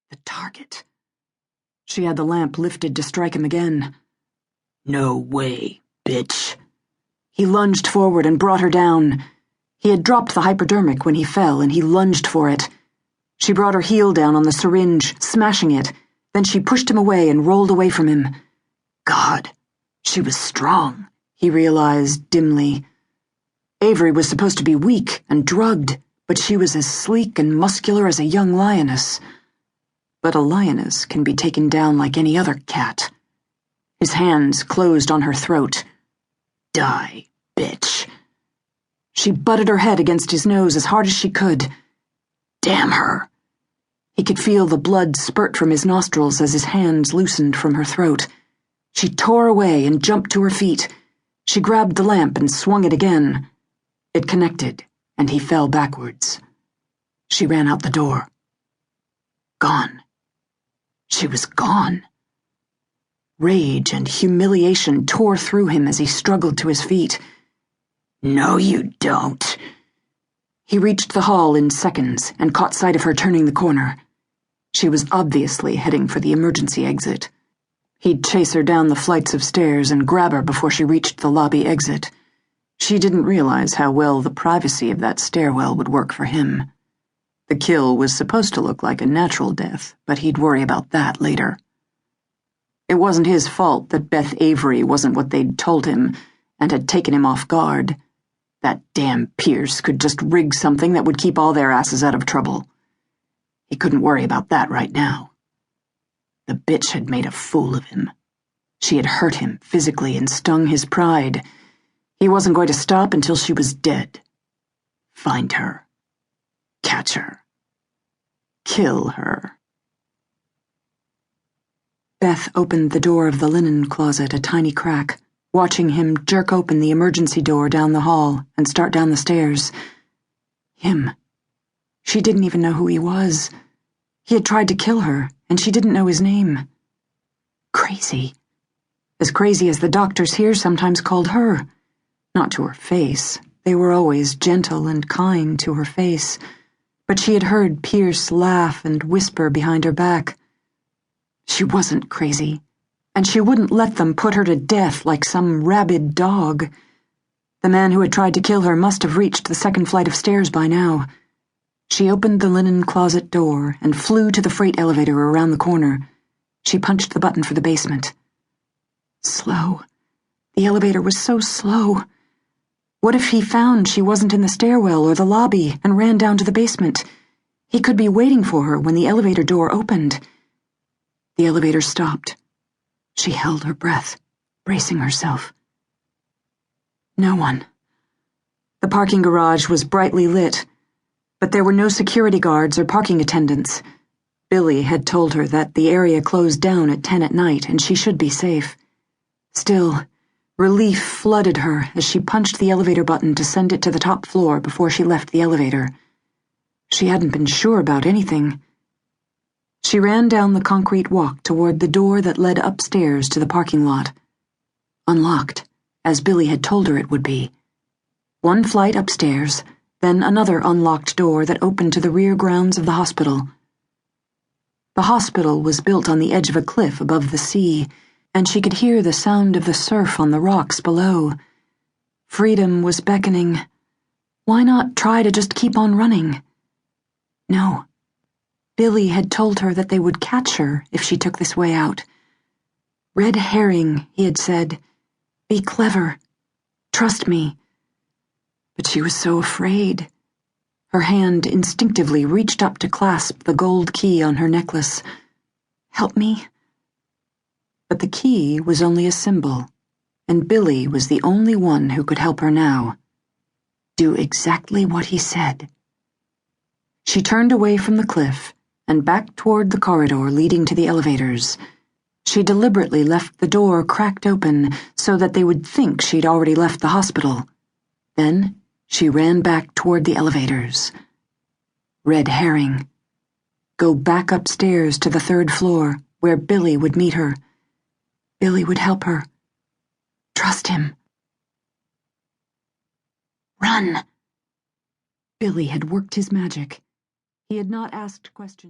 The target. She had the lamp lifted to strike him again. No way, bitch. He lunged forward and brought her down. He had dropped the hypodermic when he fell, and he lunged for it. She brought her heel down on the syringe, smashing it. Then she pushed him away and rolled away from him. God, she was strong, he realized dimly. Avery was supposed to be weak and drugged, but she was as sleek and muscular as a young lioness. But a lioness can be taken down like any other cat. His hands closed on her throat. Die, bitch. She butted her head against his nose as hard as she could. Damn her. He could feel the blood spurt from his nostrils as his hands loosened from her throat. She tore away and jumped to her feet. She grabbed the lamp and swung it again. It connected, and he fell backwards. She ran out the door. Gone. She was gone. Rage and humiliation tore through him as he struggled to his feet. No, you don't. He reached the hall in seconds and caught sight of her turning the corner. She was obviously heading for the emergency exit. He'd chase her down the flights of stairs and grab her before she reached the lobby exit. She didn't realize how well the privacy of that stairwell would work for him. The kill was supposed to look like a natural death, but he'd worry about that later. It wasn't his fault that Beth Avery wasn't what they'd told him and had taken him off guard. That damn Pierce could just rig something that would keep all their asses out of trouble. He couldn't worry about that right now. The bitch had made a fool of him. She had hurt him physically and stung his pride. He wasn't going to stop until she was dead. Find her. Catch her. Kill her. Beth opened the door of the linen closet a tiny crack, watching him jerk open the emergency door down the hall and start down the stairs. Him. She didn't even know who he was. He had tried to kill her, and she didn't know his name. Crazy. As crazy as the doctors here sometimes called her. Not to her face. They were always gentle and kind to her face. But she had heard Pierce laugh and whisper behind her back. She wasn't crazy, and she wouldn't let them put her to death like some rabid dog. The man who had tried to kill her must have reached the second flight of stairs by now. She opened the linen closet door and flew to the freight elevator around the corner. She punched the button for the basement. Slow. The elevator was so slow. What if he found she wasn't in the stairwell or the lobby and ran down to the basement? He could be waiting for her when the elevator door opened. The elevator stopped. She held her breath, bracing herself. No one. The parking garage was brightly lit, but there were no security guards or parking attendants. Billy had told her that the area closed down at 10 at night and she should be safe. Still, relief flooded her as she punched the elevator button to send it to the top floor before she left the elevator. She hadn't been sure about anything. She ran down the concrete walk toward the door that led upstairs to the parking lot. Unlocked, as Billy had told her it would be. One flight upstairs, then another unlocked door that opened to the rear grounds of the hospital. The hospital was built on the edge of a cliff above the sea, and she could hear the sound of the surf on the rocks below. Freedom was beckoning. Why not try to just keep on running? No. Billy had told her that they would catch her if she took this way out. Red herring, he had said. Be clever. Trust me. But she was so afraid. Her hand instinctively reached up to clasp the gold key on her necklace. Help me? But the key was only a symbol, and Billy was the only one who could help her now. Do exactly what he said. She turned away from the cliff and back toward the corridor leading to the elevators. She deliberately left the door cracked open so that they would think she'd already left the hospital. Then she ran back toward the elevators. Red herring. Go back upstairs to the 3rd floor, where Billy would meet her. Billy would help her. Trust him. Run! Billy had worked his magic. He had not asked questions.